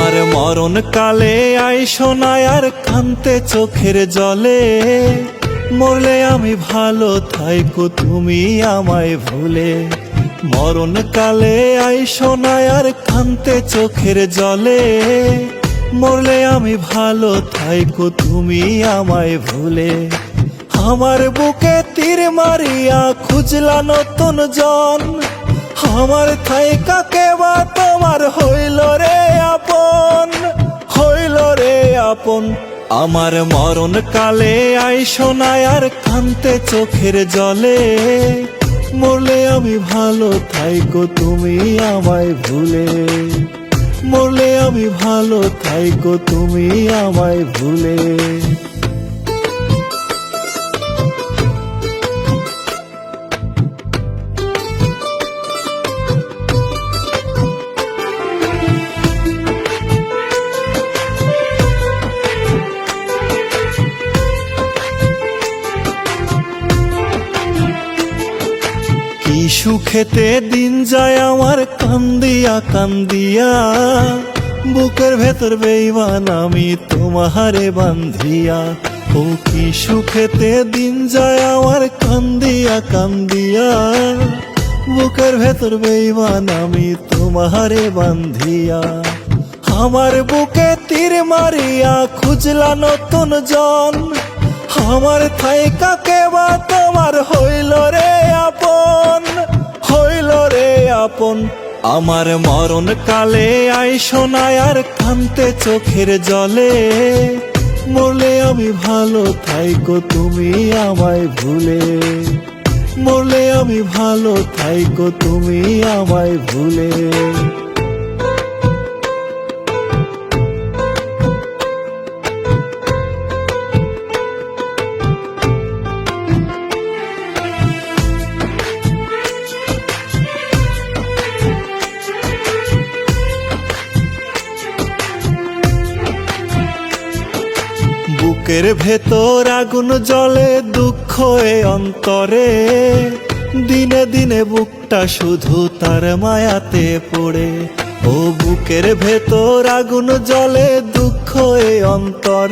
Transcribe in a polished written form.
আমার মরণ কালে আইসো না আর কান্তে চোখের জলে, মরলে আমি ভালো থাইকো তুমি আমায় ভুলে। মরণ কালে আইসো না আর কান্তে চোখের জলে, মরলে আমি ভালো থাইকো তুমি আমায় ভুলে। আমার বুকে তীর মারিয়া খুঁজলা নতুন জন, আমার থাইকা কেবা তোমার হইল রে আপন, হইল রে আপন। আমার মরণ কালে আইসো না আর কান্তে চোখের জলে, মরলে আমি ভালো থাইকো তুমি আমায় ভুলে। মরলে আমি ভালো থাইকো তুমি আমায় ভুলে। কি সুখেতে দিন যায় আমার কান্দিয়া কান্দিয়া, বুকের ভেতর বেইমান আমি তোমারে বান্ধিয়া। ও কি সুখেতে দিন যায় আমার কান্দিয়া কান্দিয়া, বুকের ভেতর বেইমান আমি তোমারে বান্ধিয়া। আমার বুকে তীর মারিয়া খুঁজলা নতুন জন, আমার থাইকা কেবা তোমার হইল রে আপন, হইল রে আপন। আমার মরণ কালে আইসো না আর কান্তে চোখের জলে, মরলে আমি ভালো থাইকো তুমি আমায় ভুলে। মরলে আমি ভালো থাইকো তুমি আমায় ভুলে। বুকের ভেতর আগুন জ্বলে দুঃখ এ অন্তরে, দিনে দিনে বুকটা শুধু তার মায়াতে পড়ে। ও বুকের ভেতর আগুন জ্বলে দুঃখ এ অন্তরে।